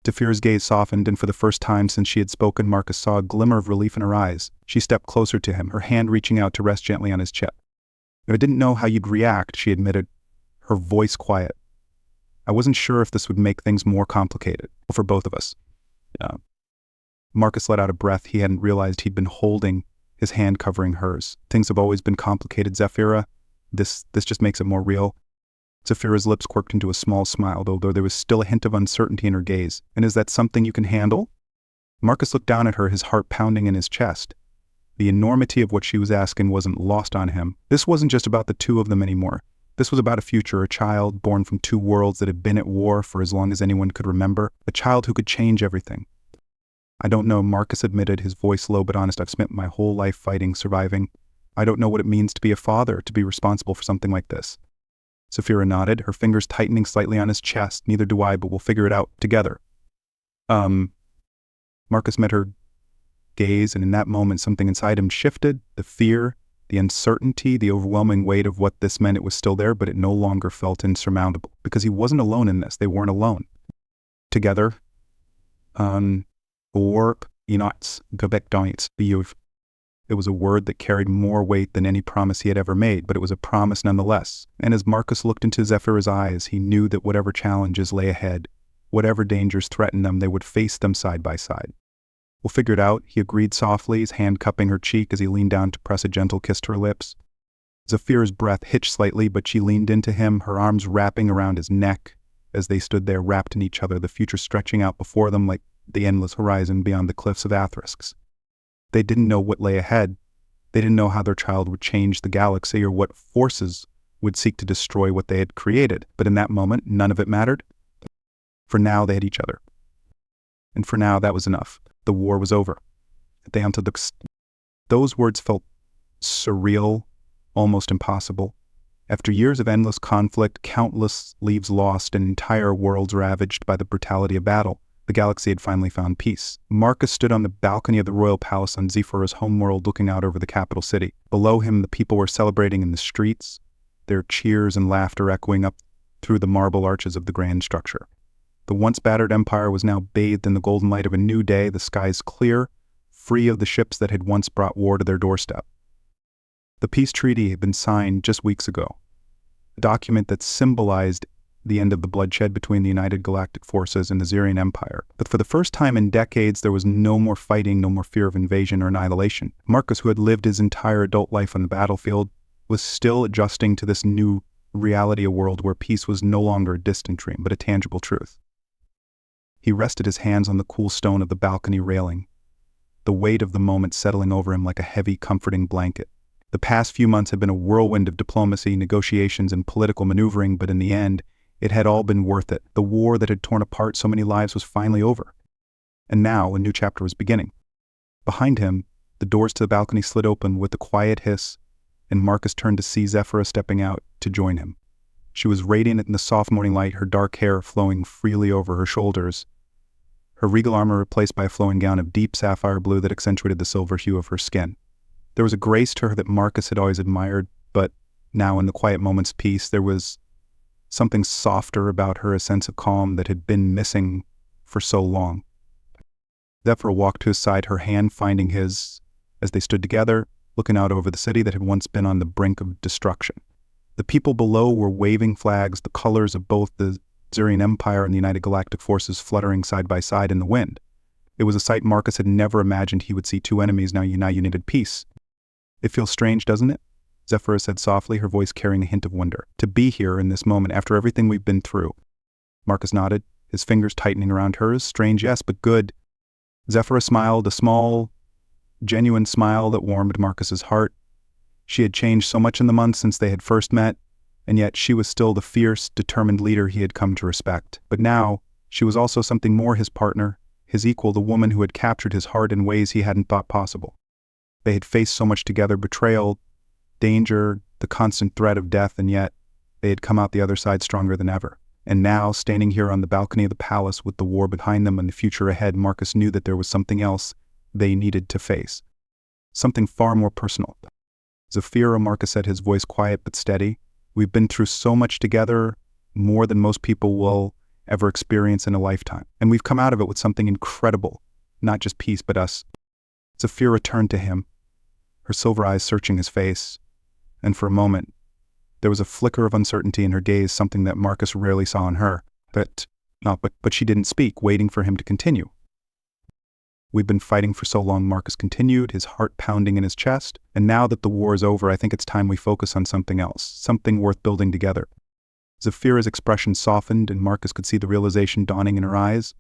Zephyra's gaze softened, and for the first time since she had spoken, Marcus saw a glimmer of relief in her eyes. She stepped closer to him, her hand reaching out to rest gently on his chest. "I didn't know how you'd react," she admitted, her voice quiet. "I wasn't sure if this would make things more complicated for both of us." Marcus let out a breath. He hadn't realized he'd been holding his hand covering hers. "Things have always been complicated, Zephyra. This just makes it more real." Zephyra's lips quirked into a small smile, though there was still a hint of uncertainty in her gaze. "And is that something you can handle?" Marcus looked down at her, his heart pounding in his chest. The enormity of what she was asking wasn't lost on him. This wasn't just about the two of them anymore. This was about a future, a child born from two worlds that had been at war for as long as anyone could remember, a child who could change everything. "I don't know," Marcus admitted, his voice low but honest. "I've spent my whole life fighting, surviving. I don't know what it means to be a father, to be responsible for something like this." Zephyra nodded, her fingers tightening slightly on his chest. "Neither do I, but we'll figure it out together." Marcus met her gaze, and in that moment something inside him shifted. The fear, the uncertainty, the overwhelming weight of what this meant, it was still there, but it no longer felt insurmountable. Because he wasn't alone in this. They weren't alone. Together. Orc, depicting. It was a word that carried more weight than any promise he had ever made, but it was a promise nonetheless. And as Marcus looked into Zephyra's eyes, he knew that whatever challenges lay ahead, whatever dangers threatened them, they would face them side by side. "We'll figure it out," he agreed softly, his hand cupping her cheek as he leaned down to press a gentle kiss to her lips. Zephyra's breath hitched slightly, but she leaned into him, her arms wrapping around his neck as they stood there wrapped in each other, the future stretching out before them like the endless horizon beyond the cliffs of Atheris. They didn't know what lay ahead. They didn't know how their child would change the galaxy or what forces would seek to destroy what they had created. But in that moment, none of it mattered. For now, they had each other. And for now, that was enough. The war was over. Those words felt surreal, almost impossible. After years of endless conflict, countless lives lost, and entire worlds ravaged by the brutality of battle, the galaxy had finally found peace. Marcus stood on the balcony of the royal palace on Zephyra's homeworld, looking out over the capital city. Below him, the people were celebrating in the streets, their cheers and laughter echoing up through the marble arches of the grand structure. The once battered empire was now bathed in the golden light of a new day, the skies clear, free of the ships that had once brought war to their doorstep. The peace treaty had been signed just weeks ago, a document that symbolized the end of the bloodshed between the United Galactic Forces and the Xerian Empire. But for the first time in decades, there was no more fighting, no more fear of invasion or annihilation. Marcus, who had lived his entire adult life on the battlefield, was still adjusting to this new reality, a world where peace was no longer a distant dream, but a tangible truth. He rested his hands on the cool stone of the balcony railing, the weight of the moment settling over him like a heavy, comforting blanket. The past few months had been a whirlwind of diplomacy, negotiations, and political maneuvering, but in the end, it had all been worth it. The war that had torn apart so many lives was finally over. And now a new chapter was beginning. Behind him, the doors to the balcony slid open with a quiet hiss, and Marcus turned to see Zephyra stepping out to join him. She was radiant in the soft morning light, her dark hair flowing freely over her shoulders, her regal armor replaced by a flowing gown of deep sapphire blue that accentuated the silver hue of her skin. There was a grace to her that Marcus had always admired, but now in the quiet moment's peace, there was something softer about her, a sense of calm that had been missing for so long. Zephyra walked to his side, her hand finding his, as they stood together, looking out over the city that had once been on the brink of destruction. The people below were waving flags, the colors of both the Xerian Empire and the United Galactic Forces fluttering side by side in the wind. It was a sight Marcus had never imagined he would see two enemies now united peace. "It feels strange, doesn't it?" Zephyra said softly, her voice carrying a hint of wonder. "To be here in this moment after everything we've been through." Marcus nodded, his fingers tightening around hers. "Strange, yes, but good." Zephyra smiled, a small, genuine smile that warmed Marcus's heart. She had changed so much in the months since they had first met, and yet she was still the fierce, determined leader he had come to respect. But now, she was also something more, his partner, his equal, the woman who had captured his heart in ways he hadn't thought possible. They had faced so much together, betrayal, danger, the constant threat of death, and yet they had come out the other side stronger than ever. And now, standing here on the balcony of the palace with the war behind them and the future ahead, Marcus knew that there was something else they needed to face. Something far more personal. "Zephyra," Marcus said, his voice quiet but steady, "we've been through so much together, more than most people will ever experience in a lifetime. And we've come out of it with something incredible, not just peace, but us." Zephyra turned to him, her silver eyes searching his face, and for a moment, there was a flicker of uncertainty in her gaze, something that Marcus rarely saw in her. But she didn't speak, waiting for him to continue. "We've been fighting for so long," Marcus continued, his heart pounding in his chest. "And now that the war is over, I think it's time we focus on something else, something worth building together." Zephyra's expression softened, and Marcus could see the realization dawning in her eyes.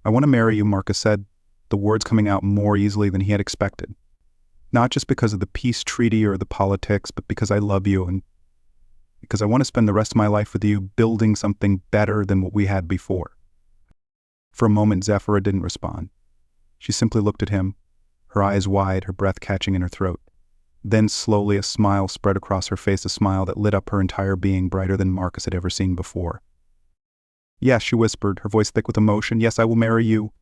"I want to marry you," Marcus said, the words coming out more easily than he had expected. "Not just because of the peace treaty or the politics, but because I love you and because I want to spend the rest of my life with you, building something better than what we had before." For a moment, Zephyra didn't respond. She simply looked at him, her eyes wide, her breath catching in her throat. Then slowly a smile spread across her face, a smile that lit up her entire being, brighter than Marcus had ever seen before. "Yes," she whispered, her voice thick with emotion. "Yes, I will marry you."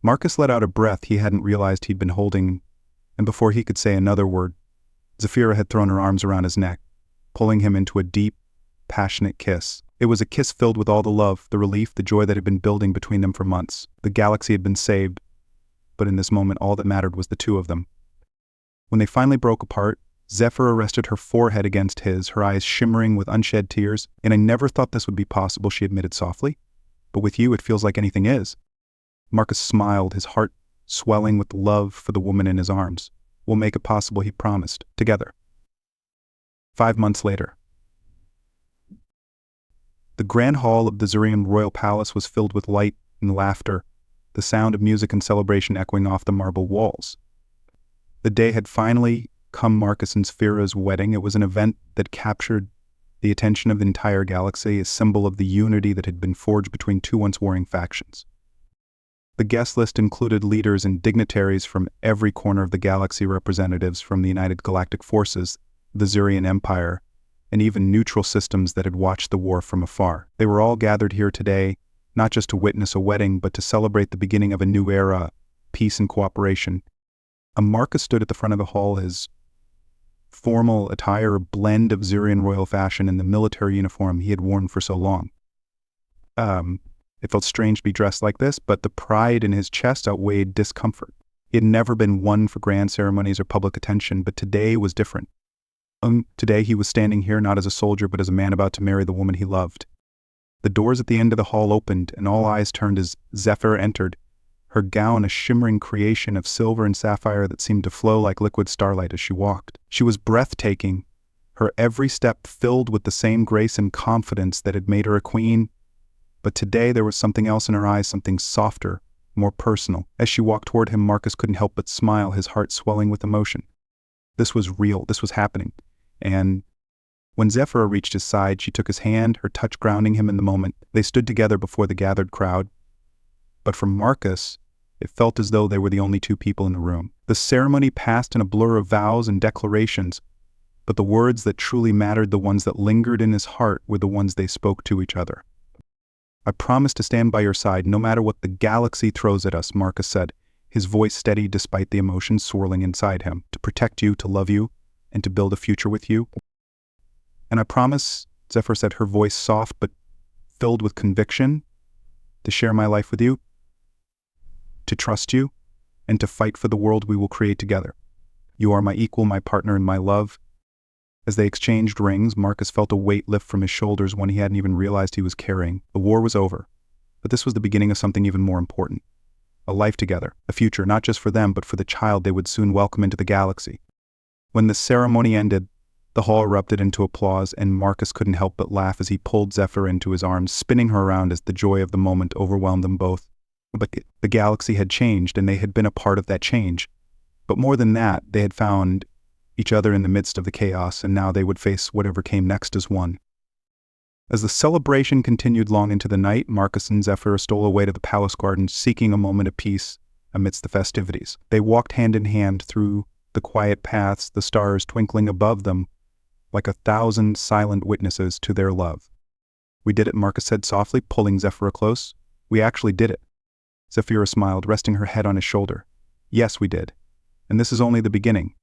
Marcus let out a breath he hadn't realized he'd been holding, and before he could say another word, Zephyra had thrown her arms around his neck, pulling him into a deep, passionate kiss. It was a kiss filled with all the love, the relief, the joy that had been building between them for months. The galaxy had been saved, but in this moment all that mattered was the two of them. When they finally broke apart, Zephyra rested her forehead against his, her eyes shimmering with unshed tears. "And I never thought this would be possible," she admitted softly. "But with you it feels like anything is." Marcus smiled, his heart swelling with love for the woman in his arms. "We'll make it possible," he promised, "together." 5 months later. The grand hall of the Xerian royal palace was filled with light and laughter, the sound of music and celebration echoing off the marble walls. The day had finally come, Marcus and Zephyra's wedding. It was an event that captured the attention of the entire galaxy, a symbol of the unity that had been forged between two once warring factions. The guest list included leaders and dignitaries from every corner of the galaxy, representatives from the United Galactic Forces, the Xerian Empire, and even neutral systems that had watched the war from afar. They were all gathered here today, not just to witness a wedding, but to celebrate the beginning of a new era, peace and cooperation. Marcus stood at the front of the hall, his formal attire a blend of Xerian royal fashion and the military uniform he had worn for so long. It felt strange to be dressed like this, but the pride in his chest outweighed discomfort. He had never been one for grand ceremonies or public attention, but today was different. Today he was standing here not as a soldier, but as a man about to marry the woman he loved. The doors at the end of the hall opened, and all eyes turned as Zephyr entered, her gown a shimmering creation of silver and sapphire that seemed to flow like liquid starlight as she walked. She was breathtaking, her every step filled with the same grace and confidence that had made her a queen. But today there was something else in her eyes, something softer, more personal. As she walked toward him, Marcus couldn't help but smile, his heart swelling with emotion. This was real, this was happening. And when Zephyr reached his side, she took his hand, her touch grounding him in the moment. They stood together before the gathered crowd. But for Marcus, it felt as though they were the only two people in the room. The ceremony passed in a blur of vows and declarations, but the words that truly mattered, the ones that lingered in his heart, were the ones they spoke to each other. "I promise to stand by your side no matter what the galaxy throws at us," Marcus said, his voice steady despite the emotions swirling inside him, "to protect you, to love you, and to build a future with you." "And I promise," Zephyr said, her voice soft but filled with conviction, "to share my life with you, to trust you, and to fight for the world we will create together. You are my equal, my partner, and my love." As they exchanged rings, Marcus felt a weight lift from his shoulders, one he hadn't even realized he was carrying. The war was over, but this was the beginning of something even more important. A life together, a future not just for them, but for the child they would soon welcome into the galaxy. When the ceremony ended, the hall erupted into applause, and Marcus couldn't help but laugh as he pulled Zephyr into his arms, spinning her around as the joy of the moment overwhelmed them both. But the galaxy had changed, and they had been a part of that change. But more than that, they had found each other in the midst of the chaos, and now they would face whatever came next as one. As the celebration continued long into the night, Marcus and Zephyr stole away to the palace garden, seeking a moment of peace amidst the festivities. They walked hand in hand through the quiet paths, the stars twinkling above them like 1,000 silent witnesses to their love. "We did it," Marcus said softly, pulling Zephyr close. "We actually did it." Zephyr smiled, resting her head on his shoulder. "Yes, we did. And this is only the beginning."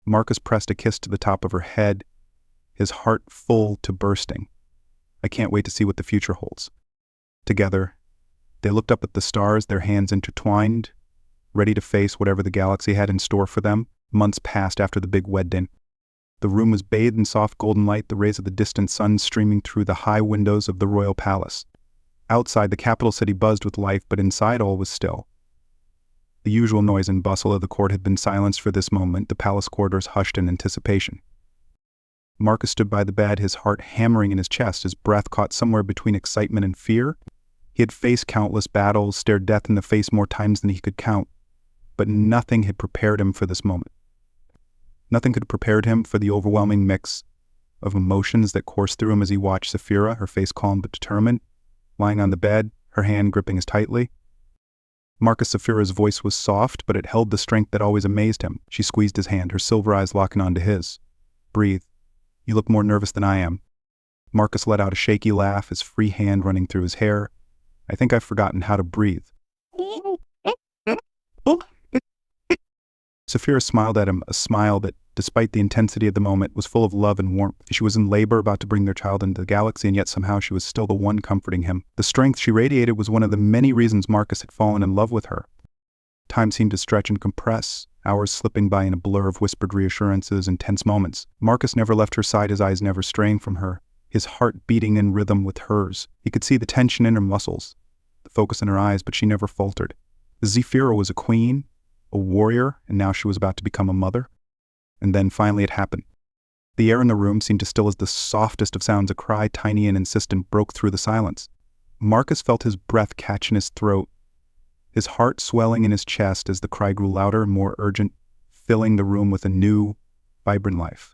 Marcus pressed a kiss to the top of her head, his heart full to bursting. "I can't wait to see what the future holds." Together, they looked up at the stars, their hands intertwined, ready to face whatever the galaxy had in store for them. Months passed after the big wedding. The room was bathed in soft golden light, the rays of the distant sun streaming through the high windows of the royal palace. Outside, the capital city buzzed with life, but inside all was still. The usual noise and bustle of the court had been silenced for this moment, the palace corridors hushed in anticipation. Marcus stood by the bed, his heart hammering in his chest, his breath caught somewhere between excitement and fear. He had faced countless battles, stared death in the face more times than he could count, but nothing had prepared him for this moment. Nothing could have prepared him for the overwhelming mix of emotions that coursed through him as he watched Saphira, her face calm but determined, lying on the bed, her hand gripping as tightly. Marcus Saphira's voice was soft, but it held the strength that always amazed him. She squeezed his hand, her silver eyes locking onto his. "Breathe. You look more nervous than I am." Marcus let out a shaky laugh, his free hand running through his hair. "I think I've forgotten how to breathe." Saphira smiled at him, a smile that, despite the intensity of the moment, was full of love and warmth. She was in labor, about to bring their child into the galaxy, and yet somehow she was still the one comforting him. The strength she radiated was one of the many reasons Marcus had fallen in love with her. Time seemed to stretch and compress, hours slipping by in a blur of whispered reassurances and tense moments. Marcus never left her side, his eyes never straying from her, his heart beating in rhythm with hers. He could see the tension in her muscles, the focus in her eyes, but she never faltered. Zephyra was a queen, a warrior, and now she was about to become a mother. And then finally it happened. The air in the room seemed to still as the softest of sounds. A cry, tiny and insistent, broke through the silence. Marcus felt his breath catch in his throat, his heart swelling in his chest as the cry grew louder and more urgent, filling the room with a new, vibrant life.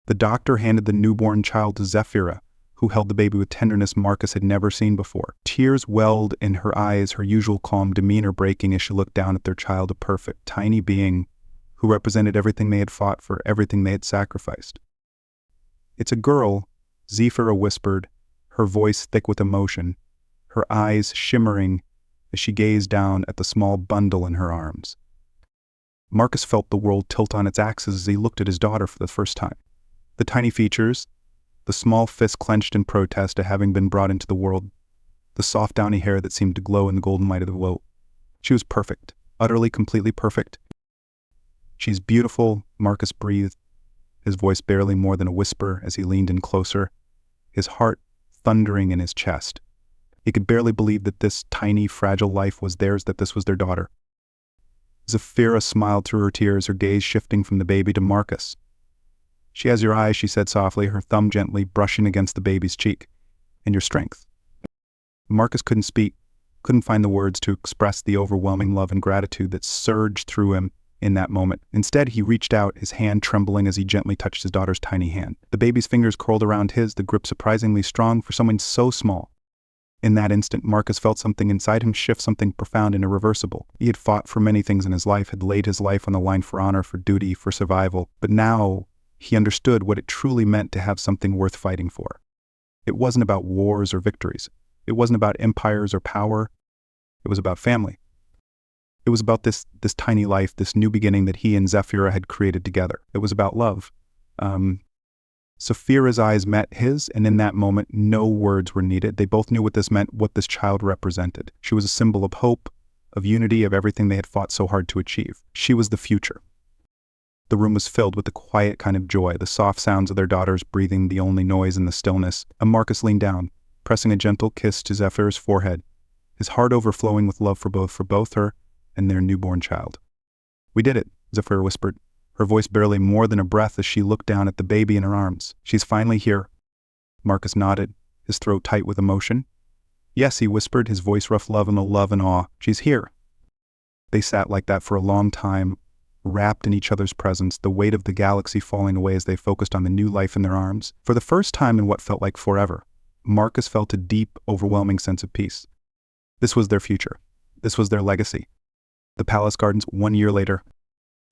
The doctor handed the newborn child to Zephyra, who held the baby with tenderness Marcus had never seen before. Tears welled in her eyes, her usual calm demeanor breaking as she looked down at their child, a perfect, tiny being who represented everything they had fought for, everything they had sacrificed. "It's a girl," Zephyra whispered, her voice thick with emotion, her eyes shimmering as she gazed down at the small bundle in her arms. Marcus felt the world tilt on its axis as he looked at his daughter for the first time. The tiny features, the small fist clenched in protest at having been brought into the world, the soft downy hair that seemed to glow in the golden light of the glow. She was perfect, utterly, completely perfect. "She's beautiful," Marcus breathed, his voice barely more than a whisper as he leaned in closer, his heart thundering in his chest. He could barely believe that this tiny, fragile life was theirs, that this was their daughter. Zafira smiled through her tears, her gaze shifting from the baby to Marcus. "She has your eyes," she said softly, her thumb gently brushing against the baby's cheek. "And your strength." Marcus couldn't speak, couldn't find the words to express the overwhelming love and gratitude that surged through him in that moment. Instead, he reached out, his hand trembling as he gently touched his daughter's tiny hand. The baby's fingers curled around his, the grip surprisingly strong for someone so small. In that instant, Marcus felt something inside him shift, something profound and irreversible. He had fought for many things in his life, had laid his life on the line for honor, for duty, for survival, but now he understood what it truly meant to have something worth fighting for. It wasn't about wars or victories. It wasn't about empires or power. It was about family. It was about this tiny life, this new beginning that he and Zafira had created together. It was about love. Zafira's eyes met his, and in that moment, no words were needed. They both knew what this meant, what this child represented. She was a symbol of hope, of unity, of everything they had fought so hard to achieve. She was the future. The room was filled with the quiet kind of joy, the soft sounds of their daughters breathing, the only noise in the stillness. And Marcus leaned down, pressing a gentle kiss to Zafira's forehead, his heart overflowing with love for both her and their newborn child. "We did it," Zafira whispered, her voice barely more than a breath as she looked down at the baby in her arms. "She's finally here." Marcus nodded, his throat tight with emotion. "Yes," he whispered, his voice rough love and awe. "She's here." They sat like that for a long time, wrapped in each other's presence, the weight of the galaxy falling away as they focused on the new life in their arms. For the first time in what felt like forever, Marcus felt a deep, overwhelming sense of peace. This was their future. This was their legacy. The palace gardens 1 year later.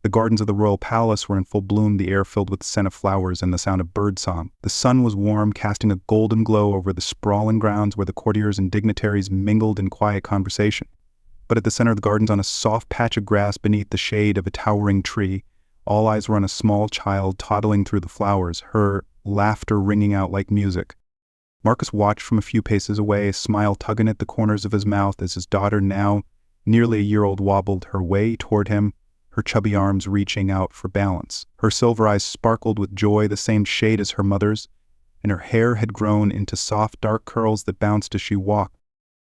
The gardens of the royal palace were in full bloom, the air filled with the scent of flowers and the sound of birdsong. The sun was warm, casting a golden glow over the sprawling grounds where the courtiers and dignitaries mingled in quiet conversation. But at the center of the gardens, on a soft patch of grass beneath the shade of a towering tree, all eyes were on a small child toddling through the flowers, her laughter ringing out like music. Marcus watched from a few paces away, a smile tugging at the corners of his mouth as his daughter, now nearly a year old, wobbled her way toward him, her chubby arms reaching out for balance. Her silver eyes sparkled with joy, the same shade as her mother's, and her hair had grown into soft, dark curls that bounced as she walked.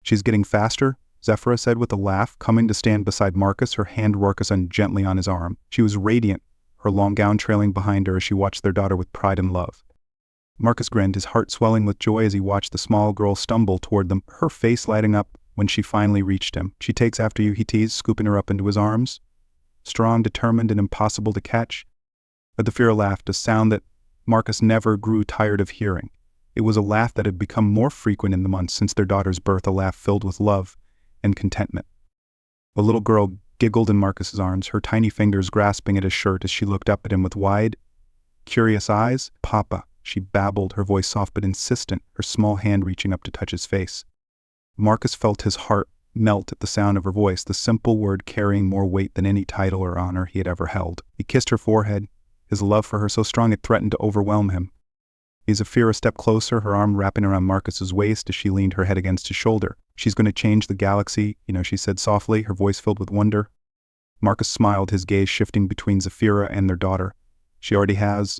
"She's getting faster," Zafira said with a laugh, coming to stand beside Marcus, her hand working gently on his arm. She was radiant, her long gown trailing behind her as she watched their daughter with pride and love. Marcus grinned, his heart swelling with joy as he watched the small girl stumble toward them, her face lighting up when she finally reached him. "She takes after you," he teased, scooping her up into his arms. "Strong, determined, and impossible to catch." But Zafira laughed, a sound that Marcus never grew tired of hearing. It was a laugh that had become more frequent in the months since their daughter's birth, a laugh filled with love and contentment. The little girl giggled in Marcus's arms, her tiny fingers grasping at his shirt as she looked up at him with wide, curious eyes. "Papa," she babbled, her voice soft but insistent, her small hand reaching up to touch his face. Marcus felt his heart melt at the sound of her voice, the simple word carrying more weight than any title or honor he had ever held. He kissed her forehead, his love for her so strong it threatened to overwhelm him. Zafira stepped closer, her arm wrapping around Marcus's waist as she leaned her head against his shoulder. "She's going to change the galaxy, she said softly, her voice filled with wonder. Marcus smiled, his gaze shifting between Zafira and their daughter. "She already has."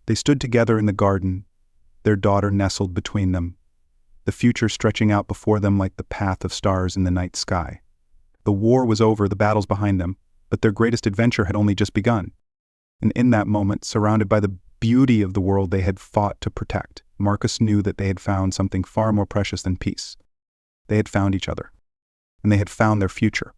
They stood together in the garden, their daughter nestled between them, the future stretching out before them like the path of stars in the night sky. The war was over, the battles behind them, but their greatest adventure had only just begun. And in that moment, surrounded by the beauty of the world they had fought to protect, Marcus knew that they had found something far more precious than peace. They had found each other, and they had found their future.